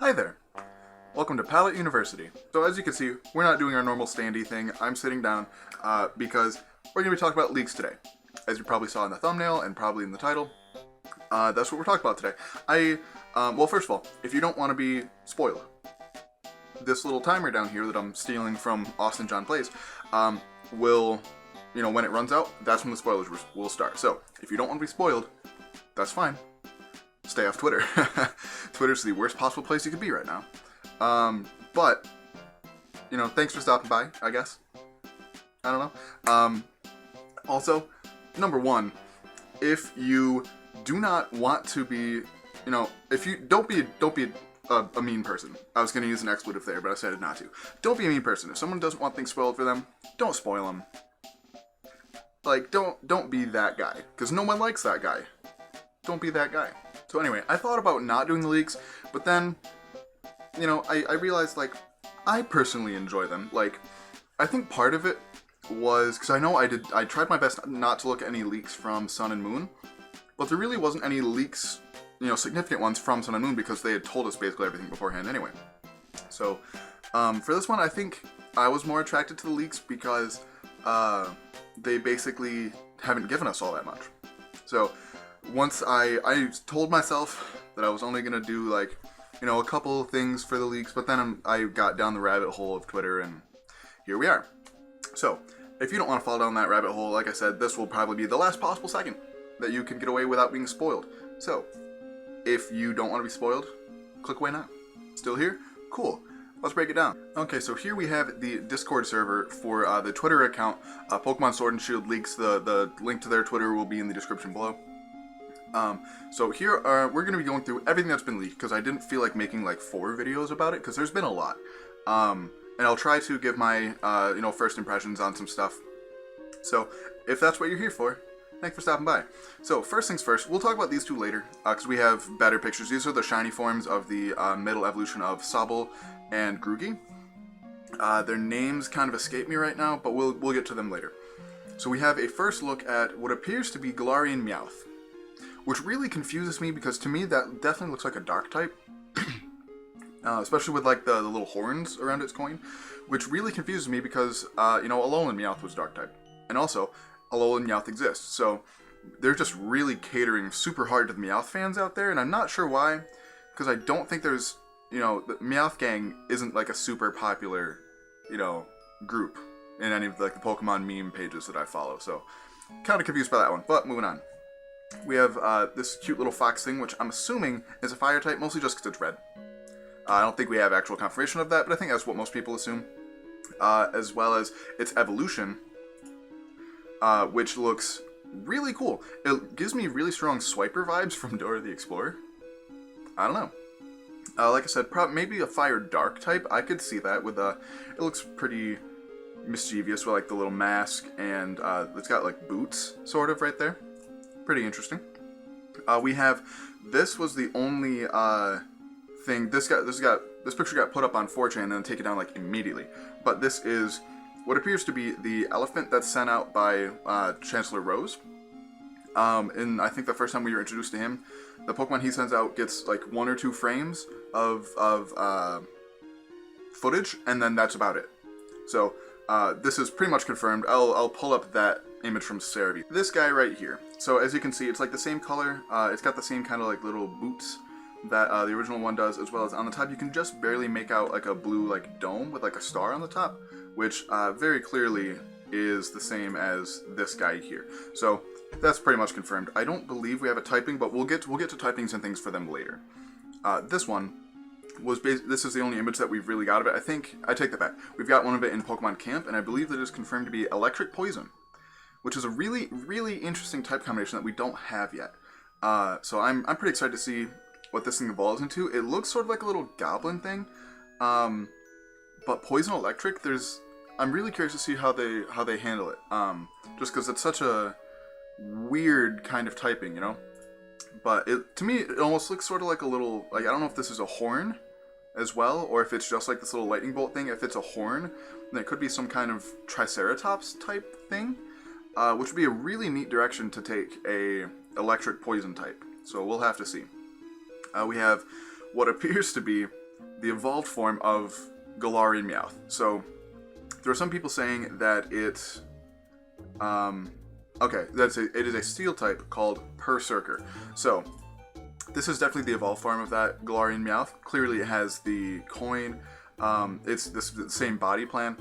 Hi there. Welcome to Pallet University. So as you can see, we're not doing our normal standy thing. I'm sitting down because we're going to be talking about leaks today. As you probably saw in the thumbnail and probably in the title, that's what we're talking about today. Well, first of all, if you don't want to be spoiled, this little timer down here that I'm stealing from Austin John Plays will, when it runs out, that's when the spoilers will start. So if you don't want to be spoiled, that's fine. Stay off Twitter. Twitter's the worst possible place you could be right now. But, thanks for stopping by, I guess. I don't know. Also, number one, if you do not want to be, if you don't be a mean person. I was going to use an expletive there, but I decided not to. Don't be a mean person. If someone doesn't want things spoiled for them, don't spoil them. Like, don't be that guy, because no one likes that guy. Don't be that guy. So anyway, I thought about not doing the leaks, but then, I realized, I personally enjoy them. I think part of it was, because I tried my best not to look at any leaks from Sun and Moon, but there really wasn't any leaks, significant ones from Sun and Moon, because they had told us basically everything beforehand anyway. So, for this one, I think I was more attracted to the leaks because, they basically haven't given us all that much. So, once I told myself that I was only going to do, a couple things for the leaks, but then I got down the rabbit hole of Twitter, and here we are. So, if you don't want to fall down that rabbit hole, like I said, this will probably be the last possible second that you can get away without being spoiled. So, if you don't want to be spoiled, click away now. Still here? Cool. Let's break it down. Okay, so here we have the Discord server for the Twitter account, Pokemon Sword and Shield Leaks. The link to their Twitter will be in the description below. So here we're going to be going through everything that's been leaked, because I didn't feel like making 4 videos about it, because there's been a lot. And I'll try to give my, first impressions on some stuff. So, if that's what you're here for, thanks for stopping by. So, first things first, we'll talk about these two later, because we have better pictures. These are the shiny forms of the middle evolution of Sobble and Grookey. Their names kind of escape me right now, but we'll get to them later. So we have a first look at what appears to be Galarian Meowth, which really confuses me, because to me that definitely looks like a dark type. Especially with the little horns around its coin, which really confuses me because, Alolan Meowth was dark type. And also, Alolan Meowth exists, so they're just really catering super hard to the Meowth fans out there, and I'm not sure why, because I don't think there's, the Meowth gang isn't a super popular, group in any of the Pokemon meme pages that I follow, so kind of confused by that one, but moving on. We have this cute little fox thing, which I'm assuming is a fire type, mostly just because it's red. I don't think we have actual confirmation of that, but I think that's what most people assume. As well as its evolution, which looks really cool. It gives me really strong Swiper vibes from Dora the Explorer. I don't know. Like I said, maybe a fire dark type. I could see that with it looks pretty mischievous with the little mask, and it's got boots sort of right there. Pretty interesting. We have, this was the only thing, this picture got put up on 4chan and then taken down immediately. But this is what appears to be the elephant that's sent out by Chancellor Rose. And I think the first time we were introduced to him, the Pokemon he sends out gets 1 or 2 frames of footage, and then that's about it. So this is pretty much confirmed. I'll pull up that image from Cerebi. This guy right here. So as you can see, it's the same color. It's got the same kind of little boots that the original one does, as well as on the top you can just barely make out a blue dome with a star on the top, which very clearly is the same as this guy here. So that's pretty much confirmed. I don't believe we have a typing, but we'll get to typings and things for them later. This one was this is the only image that we've really got of it. I take that back. We've got one of it in Pokemon Camp, and I believe that it is confirmed to be Electric Poison, which is a really, really interesting type combination that we don't have yet. So I'm pretty excited to see what this thing evolves into. It looks sort of like a little goblin thing, but Poison Electric, I'm really curious to see how they handle it, just because it's such a weird kind of typing, But to me, it almost looks sort of like a little, I don't know if this is a horn as well, or if it's just this little lightning bolt thing. If it's a horn, then it could be some kind of Triceratops type thing, which would be a really neat direction to take a electric poison type. So we'll have to see. We have what appears to be the evolved form of Galarian Meowth. So there are some people saying that it, it is a steel type called Berserker. So this is definitely the evolved form of that Galarian Meowth. Clearly it has the coin. It's the same body plan.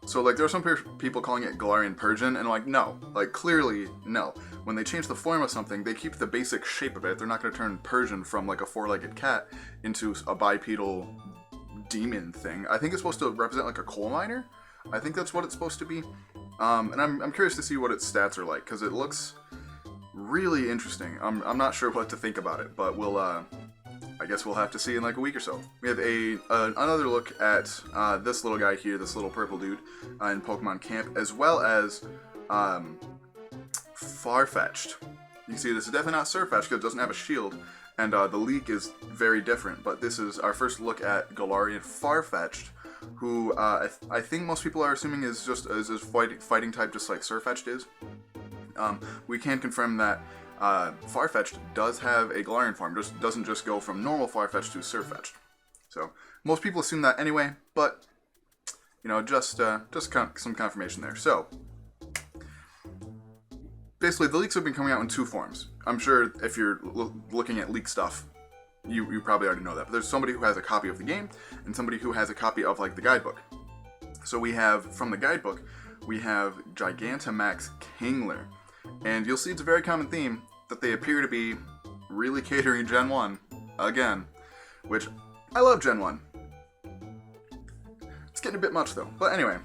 So like there are some people calling it Galarian Persian, and like no, like clearly no. When they change the form of something, they keep the basic shape of it. They're not going to turn Persian from like a four-legged cat into a bipedal demon thing. I think it's supposed to represent like a coal miner. I think that's what it's supposed to be. And I'm curious to see what its stats are like, because it looks really interesting. I'm not sure what to think about it, but we'll I guess we'll have to see in like a week or so. We have another look at this little guy here, this little purple dude in Pokemon Camp, as well as Farfetch'd. You can see this is definitely not Surfetch'd because it doesn't have a shield, and the leak is very different, but this is our first look at Galarian Farfetch'd, who I think most people are assuming is just is fighting type just like Surfetch'd is. We can confirm that Farfetch'd does have a Galarian form, just doesn't just go from normal Farfetch'd to Surfetch'd. So most people assume that anyway, but you know, just some confirmation there. So basically, the leaks have been coming out in two forms. I'm sure if you're looking at leak stuff, you probably already know that. But there's somebody who has a copy of the game and somebody who has a copy of like the guidebook. So we have from the guidebook, we have Gigantamax Kingler, and you'll see it's a very common theme that they appear to be really catering Gen 1 again, which I love Gen 1. It's getting a bit much though. But anyway,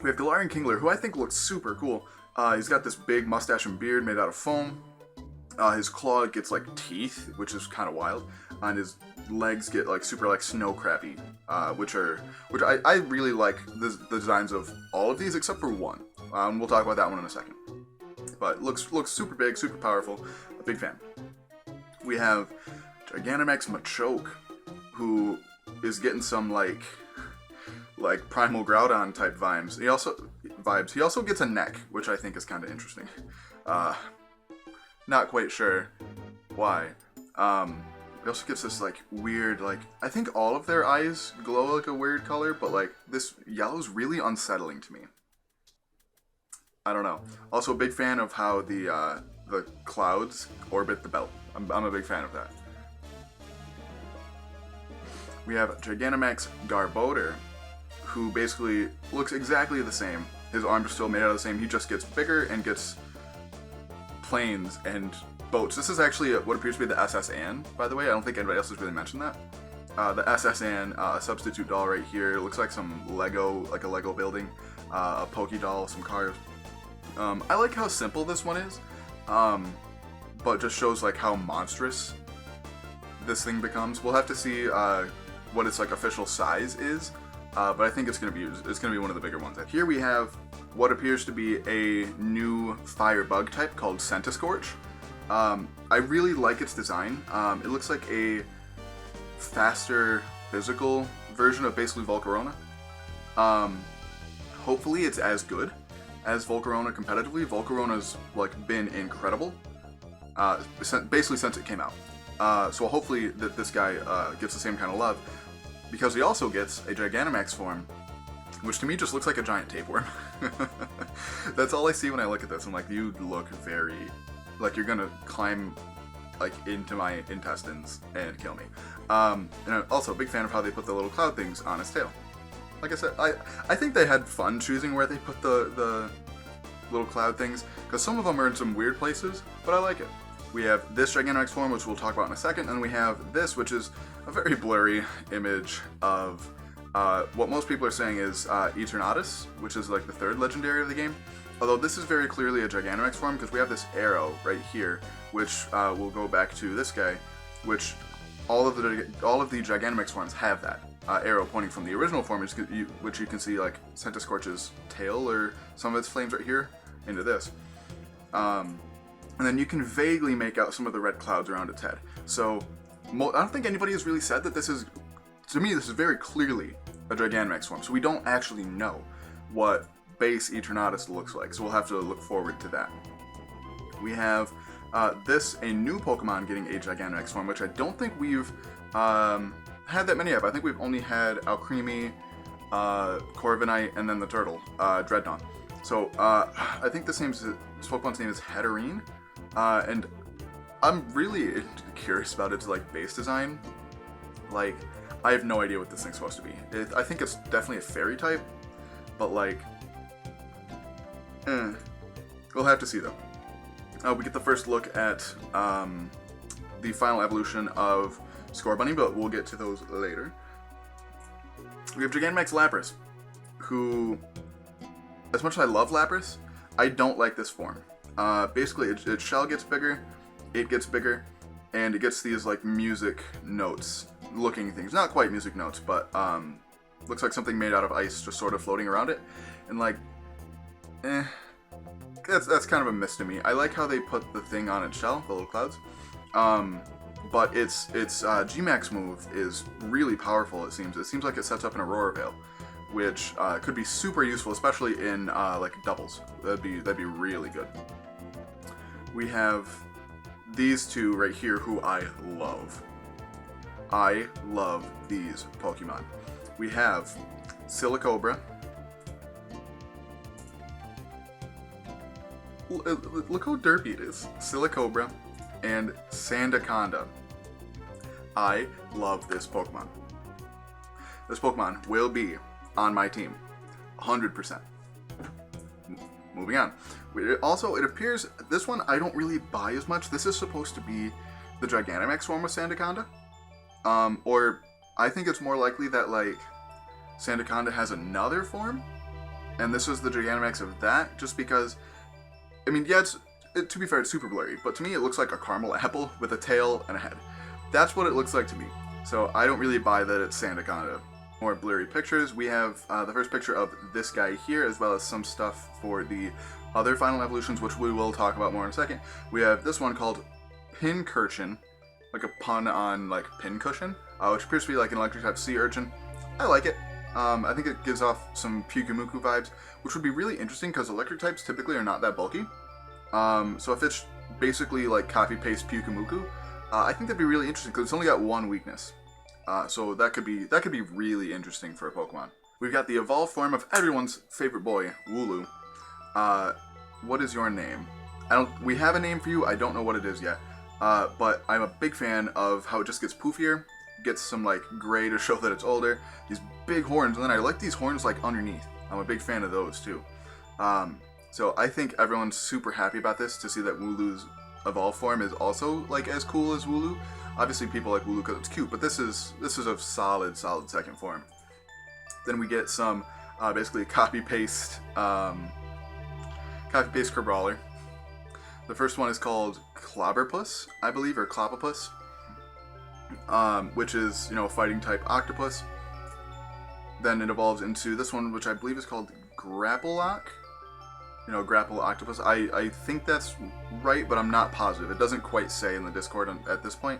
we have Galarian Kingler, who I think looks super cool. He's got this big mustache and beard made out of foam. His claw gets like teeth, which is kind of wild, and his legs get like super like snow crappy, which I really like the designs of all of these except for one. We'll talk about that one in a second. But looks super big, super powerful. A big fan. We have Gigantamax Machoke, who is getting some like Primal Groudon type vibes. He also gets a neck, which I think is kind of interesting. Not quite sure why. He also gets this like weird, like I think all of their eyes glow like a weird color, but like this yellow's really unsettling to me. I don't know. Also a big fan of how the clouds orbit the belt. I'm a big fan of that. We have Gigantamax Garbo, who basically looks exactly the same. His arms are still made out of the same. He just gets bigger and gets planes and boats. This is actually what appears to be the SS Anne, by the way. I don't think anybody else has really mentioned that. The SS Anne, a substitute doll right here. It looks like some Lego, like a Lego building. A Poke doll, some cars. I like how simple this one is, but just shows like how monstrous this thing becomes. We'll have to see what its like official size is, but I think it's gonna be one of the bigger ones. Here we have what appears to be a new fire bug type called Scourge. I really like its design. It looks like a faster physical version of basically Volcarona. Hopefully it's as good as Volcarona competitively. Volcarona's like been incredible, basically since it came out. So hopefully that this guy gets the same kind of love, because he also gets a Gigantamax form, which to me just looks like a giant tapeworm. That's all I see when I look at this. I'm like, you look very like you're gonna climb like into my intestines and kill me. And I'm also a big fan of how they put the little cloud things on his tail. Like I said, I think they had fun choosing where they put the little cloud things, because some of them are in some weird places, but I like it. We have this Gigantamax form, which we'll talk about in a second, and we have this, which is a very blurry image of what most people are saying is Eternatus, which is like the third legendary of the game. Although this is very clearly a Gigantamax form, because we have this arrow right here, which will go back to this guy, which all of the Gigantamax forms have that. Arrow pointing from the original form, which you can see like Scourge's tail or some of its flames right here into this. And then you can vaguely make out some of the red clouds around its head. So I don't think anybody has really said that this is, to me, this is very clearly a Gigantamax form. So we don't actually know what base Eternatus looks like. So we'll have to look forward to that. We have a new Pokemon getting a Gigantamax form, which I don't think we've had that many of. I think we've only had Alcremie, Corviknight, and then the turtle, Dreadnought. So I think this Pokemon's name is Hatterene, and I'm really curious about its like base design. Like, I have no idea what this thing's supposed to be. I think it's definitely a fairy type, but like, we'll have to see though. We get the first look at the final evolution of Scorbunny, but we'll get to those later. We have Gigantamax Lapras, who, as much as I love Lapras, I don't like this form. Basically, its shell gets bigger, it gets bigger, and it gets these like music notes looking things. Not quite music notes, but looks like something made out of ice just sort of floating around it. And like, that's kind of a miss to me. I like how they put the thing on its shell, the little clouds. But its G-Max move is really powerful, it seems. It seems like it sets up an Aurora Veil, which could be super useful, especially in like doubles. That'd be really good. We have these two right here who I love. I love these Pokemon. We have Silico Brim. Look how derpy it is. Silico Brim and Sandaconda. I love this Pokemon. This Pokemon will be on my team. 100%. Moving on. It appears, this one I don't really buy as much. This is supposed to be the Gigantamax form of Sandaconda. Or I think it's more likely that, like, Sandaconda has another form, and this is the Gigantamax of that, just because, I mean, yeah, to be fair, it's super blurry, but to me it looks like a caramel apple with a tail and a head. That's what it looks like to me. So I don't really buy that it's Sandaconda. More blurry pictures. We have the first picture of this guy here, as well as some stuff for the other final evolutions, which we will talk about more in a second. We have this one called Pinkerton, like a pun on like pincushion, which appears to be like an electric type sea urchin. I like it. I think it gives off some Pyukumuku vibes, which would be really interesting because electric types typically are not that bulky. So if it's basically like copy-paste Pyukumuku, I think that'd be really interesting because it's only got one weakness. So that could be really interesting for a Pokemon. We've got the evolved form of everyone's favorite boy, Lulu. What is your name? We have a name for you. I don't know what it is yet. But I'm a big fan of how it just gets poofier, gets some like gray to show that it's older. These big horns, and then I like these horns like underneath. I'm a big fan of those too. So I think everyone's super happy about this to see that Wooloo's evolved form is also like as cool as Wooloo. Obviously people like Wooloo because it's cute, but this is a solid second form. Then we get some basically copy-paste Crabrawler. The first one is called Clobberpuss, I believe, or Clobbopus, which is, a fighting type octopus. Then it evolves into this one, which I believe is called Grapplelock. Grapple octopus. I think that's right, but I'm not positive. It doesn't quite say in the Discord at this point.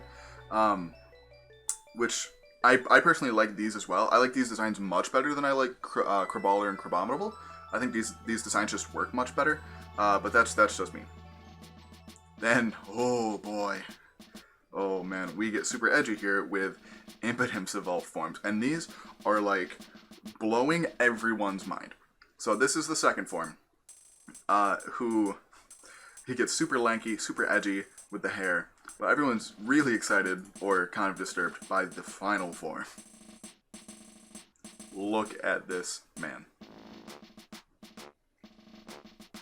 Which I personally like these as well. I like these designs much better than I like Crabrawler and Crabominable. I think these designs just work much better. But that's just me. Then, oh boy. Oh man, we get super edgy here with Impotence evolved forms. And these are like blowing everyone's mind. So this is the second form. He gets super lanky, super edgy with the hair. But everyone's really excited or kind of disturbed by the final form. Look at this man.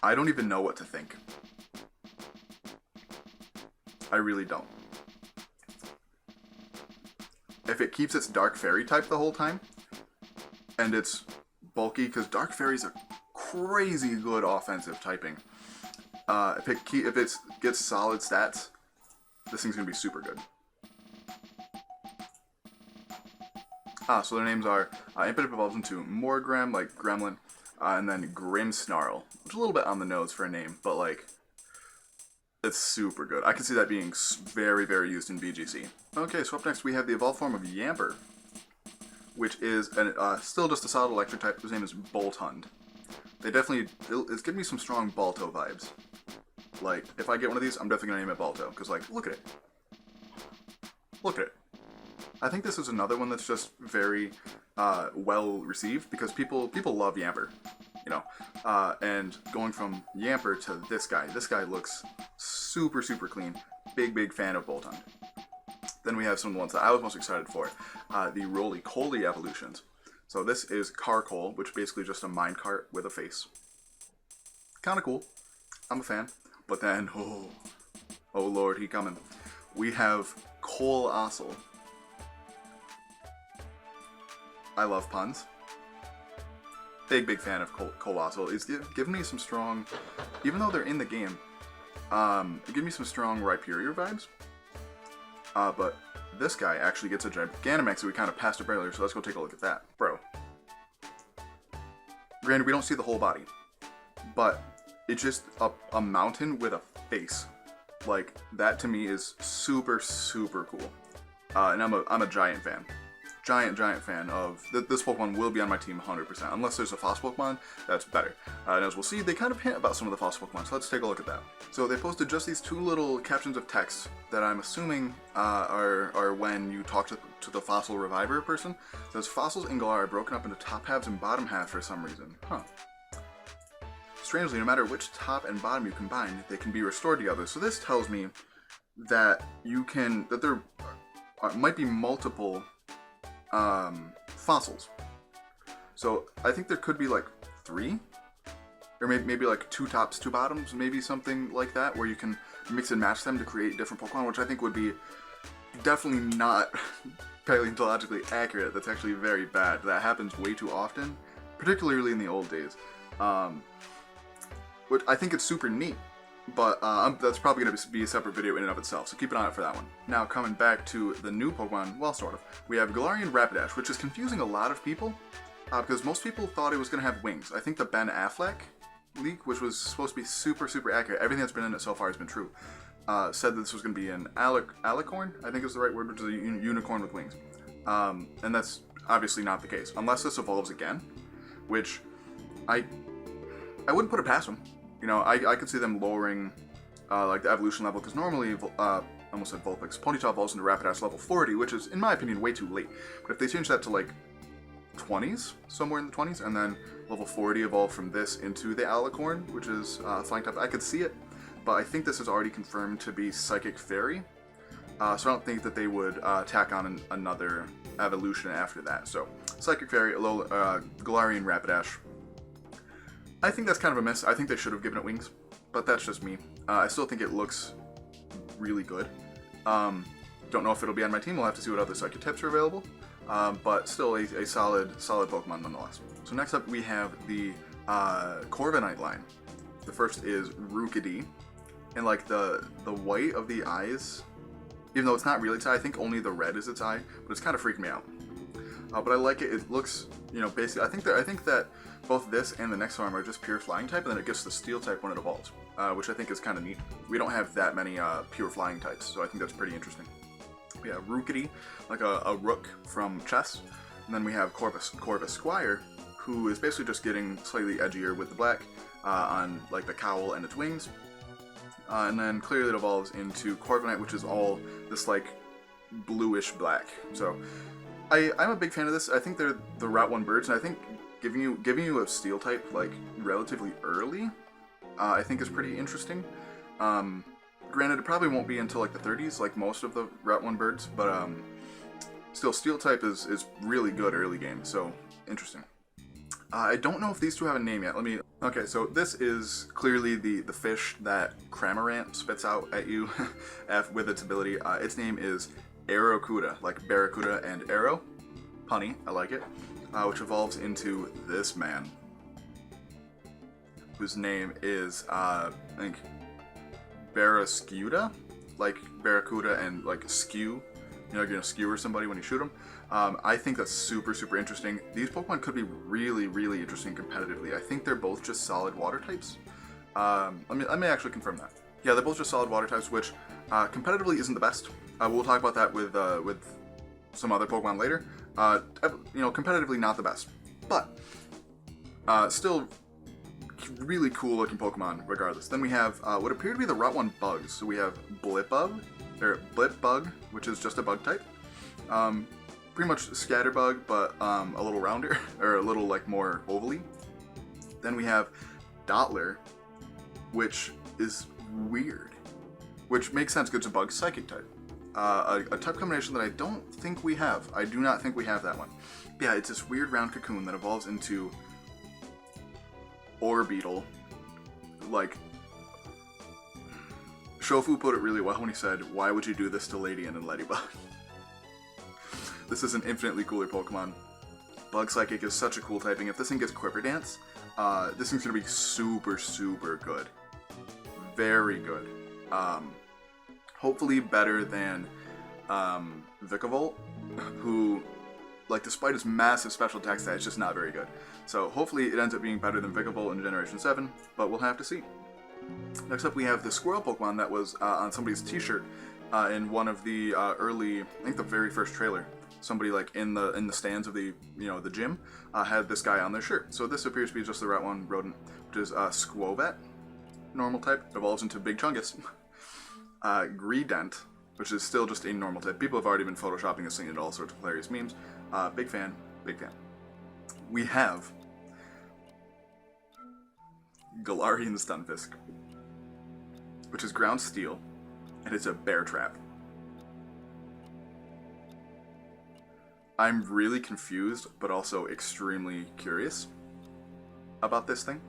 I don't even know what to think. I really don't. If it keeps its Dark Fairy type the whole time, and it's bulky, because Dark Fairy's a crazy good offensive typing. If it gets solid stats, this thing's going to be super good. So their names are Impotence evolves into Morgrem, like Gremlin, and then Grimmsnarl, which is a little bit on the nose for a name, but like, it's super good. I can see that being very, very used in VGC. Okay, so up next we have the evolved form of Yamper, which is still just a solid electric type whose name is Bolthund. It's giving me some strong Balto vibes. Like, if I get one of these, I'm definitely going to name it Balto, because like, look at it. Look at it. I think this is another one that's just very well received because people love Yamper, you know. And going from Yamper to this guy looks super clean. Big fan of Boltund. Then we have some of the ones that I was most excited for, the Roly-Poly evolutions. So this is Carcold, which is basically just a minecart with a face. Kind of cool. I'm a fan. But then, oh lord, he coming. We have Colossal. I love puns. Big fan of Colossal. It's giving me some strong, even though they're in the game, give me some strong Rhyperior vibes. But this guy actually gets a Gigantamax that we kind of passed up earlier, so let's go take a look at that. Bro. Granted, we don't see the whole body, but it's just a mountain with a face. Like, that to me is super cool. And I'm a giant fan. Giant fan of this Pokemon will be on my team 100%. Unless there's a fossil Pokemon, that's better. And as we'll see, they kind of hint about some of the fossil Pokemon, so let's take a look at that. So they posted just these two little captions of text that I'm assuming are when you talk to the fossil reviver person. It says, fossils in Galar are broken up into top halves and bottom halves for some reason. Huh. Strangely, no matter which top and bottom you combine, they can be restored together. So this tells me that there might be multiple fossils. So I think there could be like 3, or maybe like 2 tops, 2 bottoms, maybe something like that, where you can mix and match them to create different Pokemon, which I think would be definitely not paleontologically accurate. That's actually very bad. That happens way too often, particularly in the old days. Which I think it's super neat. But that's probably going to be a separate video in and of itself, so keep an eye out for that one. Now, coming back to the new Pokemon, well, sort of, we have Glorion Rapidash, which is confusing a lot of people, because most people thought it was going to have wings. I think the Ben Affleck leak, which was supposed to be super accurate, everything that's been in it so far has been true, said that this was going to be an alicorn, I think is the right word, which is a unicorn with wings. And that's obviously not the case, unless this evolves again, which I wouldn't put it past them. You know, I could see them lowering, like, the evolution level, because normally, I almost said Vulpix, Ponyta evolves into Rapidash level 40, which is, in my opinion, way too late. But if they change that to, like, 20s, somewhere in the 20s, and then level 40 evolve from this into the Alicorn, which is flying type, I could see it, but I think this is already confirmed to be Psychic Fairy, so I don't think that they would tack on another evolution after that. So, Psychic Fairy, Galarian Rapidash. I think that's kind of a miss. I think they should have given it wings, but that's just me. I still think it looks really good. Don't know if it'll be on my team. We'll have to see what other psychic types are available, but still a solid Pokemon nonetheless. So next up we have the Corviknight line. The first is Rookidee, and like the white of the eyes, even though it's not really its eye, I think only the red is its eye, but it's kind of freaked me out. But I like it. It looks, you know, basically, I think that both this and the next arm are just pure flying type, and then it gets the steel type when it evolves, which I think is kind of neat. We don't have that many pure flying types, so I think that's pretty interesting. We have Rookidee, like a rook from chess, and then we have Corpus Squire, who is basically just getting slightly edgier with the black on like the cowl and its wings, and then clearly it evolves into Corviknight, which is all this like bluish black. So I'm a big fan of this. I think they're the Route 1 birds, and I think giving you a steel type like relatively early, I think is pretty interesting. Granted, it probably won't be until like the 30s, like most of the Route 1 birds, but still, steel type is really good early game, so interesting. I don't know if these two have a name yet. Okay, so this is clearly the fish that Cramorant spits out at you with its ability. Its name is Barracuda, like Barracuda and arrow. Punny, I like it. Which evolves into this man, whose name is, I think, Barracuda, like Barracuda and like skew. You know, you're gonna skewer somebody when you shoot them. I think that's super interesting. These Pokemon could be really interesting competitively. I think they're both just solid water types. Let me actually confirm that. Yeah, they're both just solid water types, which competitively isn't the best. We'll talk about that with some other Pokemon later. You know, competitively not the best, but still really cool looking Pokemon regardless. Then we have what appear to be the Route 1 bugs. So we have Blipbug, which is just a bug type. Pretty much Scatterbug, but a little rounder, or a little like more ovally. Then we have Doppler, which is weird, which makes sense because it's a bug psychic type. A type combination that I don't think we have. I do not think we have that one. Yeah, it's this weird round cocoon that evolves into Orbeetle. Like, Shofu put it really well when he said, "Why would you do this to Ladian and Ladybug?" This is an infinitely cooler Pokemon. Bug Psychic is such a cool typing. If this thing gets Quiver Dance, this thing's going to be super, super good. Very good. Hopefully better than Vikavolt, who, like, despite its massive special attack stat, it's just not very good. So hopefully it ends up being better than Vikavolt in Generation 7, but we'll have to see. Next up we have the Squirrel Pokemon that was on somebody's t-shirt in one of the early, I think the very first trailer. Somebody like in the stands of the the gym had this guy on their shirt. So this appears to be just the Route 1 rodent, which is Squovet, normal type, evolves into Big Chungus. Greedent, which is still just a normal type. People have already been photoshopping this thing into all sorts of hilarious memes. Big fan, big fan. We have Galarian Stunfisk, which is ground steel, and it's a bear trap. I'm really confused, but also extremely curious about this thing.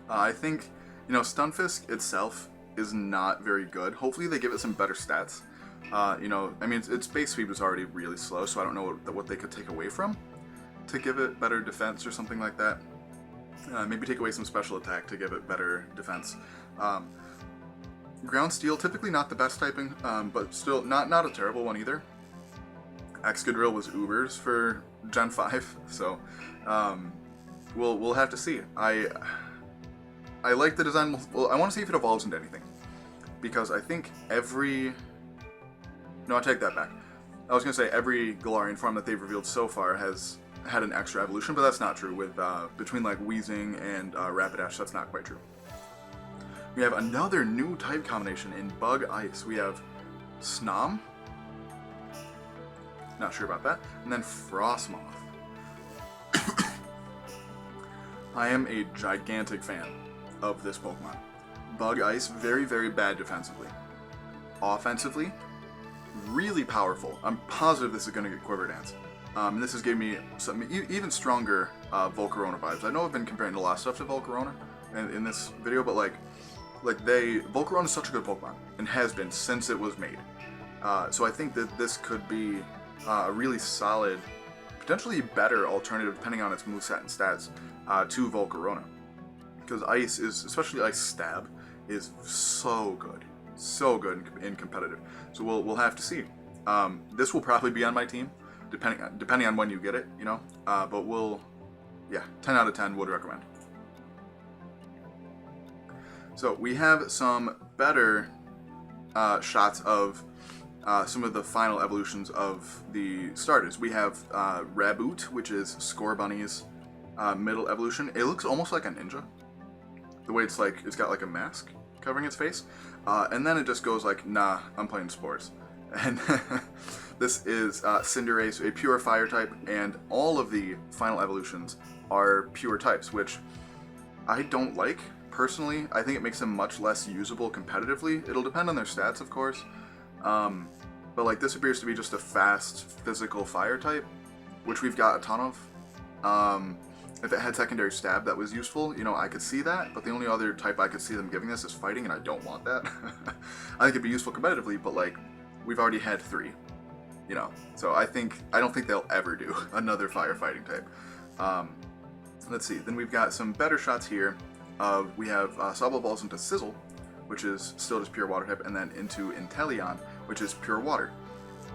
I think, Stunfisk itself is not very good. Hopefully they give it some better stats. I mean, its base sweep is already really slow, so I don't know what they could take away from to give it better defense or something like that. Maybe take away some special attack to give it better defense. Ground Steel, typically not the best typing, but still not a terrible one either. Excadrill was Ubers for Gen 5, so we'll have to see. I like the design. Well, I want to see if it evolves into anything, because I think no, I take that back. I was going to say every Galarian form that they've revealed so far has had an extra evolution, but that's not true. With between like Weezing and Rapidash, that's not quite true. We have another new type combination in Bug Ice. We have Snom. Not sure about that. And then Frostmom. I am a gigantic fan of this Pokemon. Bug Ice, very, very bad defensively. Offensively, really powerful. I'm positive this is going to get Quiver Dance. And this has given me some even stronger Volcarona vibes. I know I've been comparing a lot of stuff to Volcarona in this video, but Volcarona is such a good Pokemon, and has been since it was made. So I think that this could be a really solid, potentially better alternative, depending on its moveset and stats, to Volcarona. Because Ice is, especially Ice Stab, is so good and competitive. So we'll have to see. This will probably be on my team, depending on when you get it, But 10 out of 10 would recommend. So we have some better shots of some of the final evolutions of the starters. We have Redboot, which is Scorbunny's middle evolution. It looks almost like a ninja. The way it's got like a mask covering its face. And then it just goes like, nah, I'm playing sports. And this is Cindera, so a pure fire type, and all of the final evolutions are pure types, which I don't like. Personally, I think it makes them much less usable competitively. It'll depend on their stats, of course. But this appears to be just a fast, physical fire type, which we've got a ton of. If it had secondary stab, that was useful. I could see that, but the only other type I could see them giving this is fighting, and I don't want that. I think it'd be useful competitively, but we've already had 3. So I don't think they'll ever do another firefighting type. Let's see. Then we've got some better shots here. We have Sub evolves into Sizzle, which is still just pure water type, and then into Inteleon, which is pure water.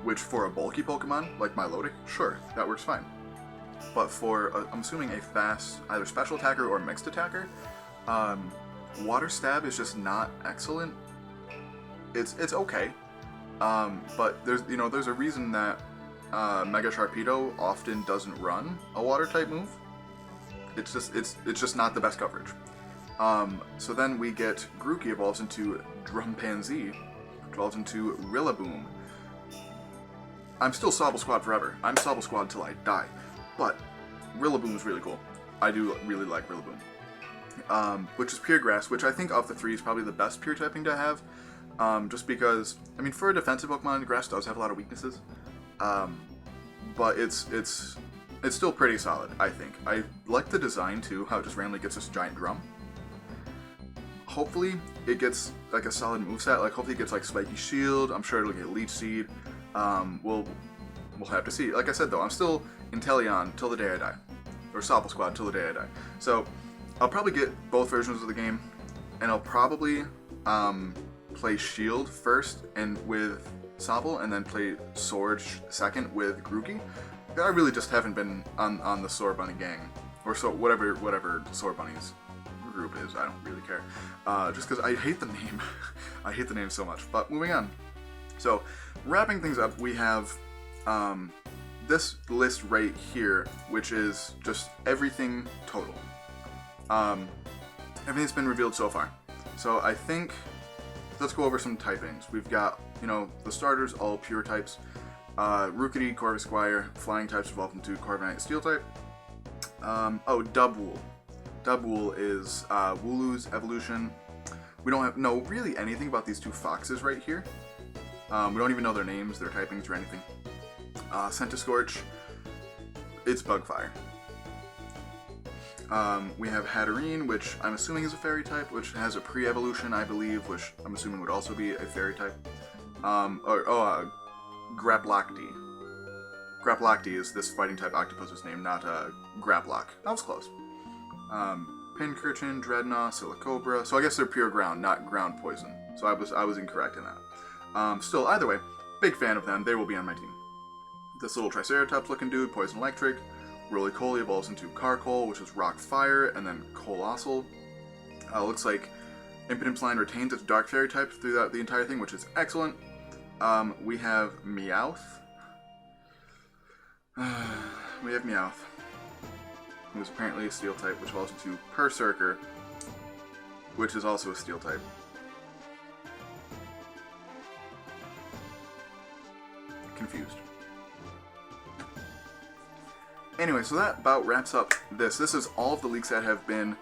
Which for a bulky Pokemon like Milotic, sure, that works fine. But for I'm assuming a fast either special attacker or mixed attacker, Water Stab is just not excellent. It's okay. But there's a reason that Mega Sharpedo often doesn't run a water type move. It's just not the best coverage. So then we get Grookey evolves into Drumpanzee, evolves into Rillaboom. I'm still Sobble Squad forever. I'm Sobble Squad till I die. But Rillaboom is really cool. I do really like Rillaboom. Which is Pure Grass, which I think of the three is probably the best Pure typing to have. Just because, I mean, for a defensive Pokemon, Grass does have a lot of weaknesses. But it's still pretty solid, I think. I like the design too, how it just randomly gets this giant drum. Hopefully it gets like a solid moveset, like hopefully it gets like Spiky Shield, I'm sure it'll get Leech Seed. We'll have to see. Like I said though, I'm still Inteleon till the day I die. Or Sobble Squad till the day I die. So I'll probably get both versions of the game, and I'll probably play Shield first and with Sobble, and then play Scourge second with Grookey. I really just haven't been on the Sword Bunny gang, or so whatever Sword Bunny's group is. I don't really care, just because I hate the name. I hate the name so much. But moving on. So wrapping things up, we have this list right here, which is just everything total. Everything's been revealed so far. So I think let's go over some typings. We've got, you know, the starters, all pure types. Rookity, Corvisquire, flying types evolved into Corviknight Steel type. Dubwool. Dubwool is Wooloo's evolution. We don't know really anything about these two foxes right here. We don't even know their names, their typings, or anything. Centiskorch, it's Bugfire. We have Hatterene, which I'm assuming is a fairy type, which has a pre-evolution, I believe, which I'm assuming would also be a fairy type. Grapplockdy. Grapplockdy is this fighting type octopus's name, not Grapplock. That was close. Pinkerton, Dreadnought, Silicobra. So I guess they're pure ground, not ground poison. So I was incorrect in that. Still, either way, big fan of them. They will be on my team. This little Triceratops looking dude, Poison Electric. Roly-Poly evolves into Carcold, which is Rock Fire, and then Colossal. Looks like Impotence line retains its Dark Fairy type throughout the entire thing, which is excellent. We have Meowth. We have Meowth, who's apparently a Steel type, which evolves into Berserker, which is also a Steel type. Confused. Anyway, so that about wraps up this. This is all of the leaks that have been,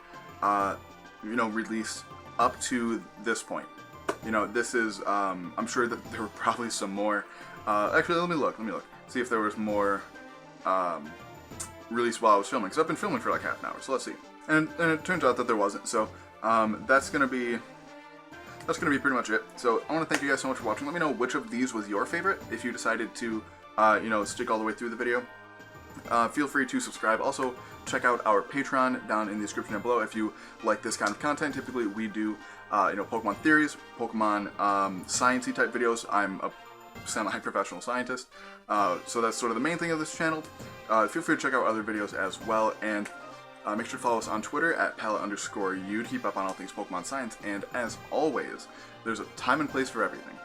released up to this point. This is, I'm sure that there were probably some more. Actually, let me look. See if there was more released while I was filming. Because I've been filming for like half an hour, so let's see. And it turns out that there wasn't. So that's gonna be pretty much it. So I want to thank you guys so much for watching. Let me know which of these was your favorite. If you decided to, stick all the way through the video. Feel free to subscribe. Also, check out our Patreon down in the description down below if you like this kind of content. Typically, we do, Pokemon theories, Pokemon sciencey type videos. I'm a semi-professional scientist, so that's sort of the main thing of this channel. Feel free to check out other videos as well, and make sure to follow us on Twitter at Pallet_U to keep up on all things Pokemon science. And as always, there's a time and place for everything.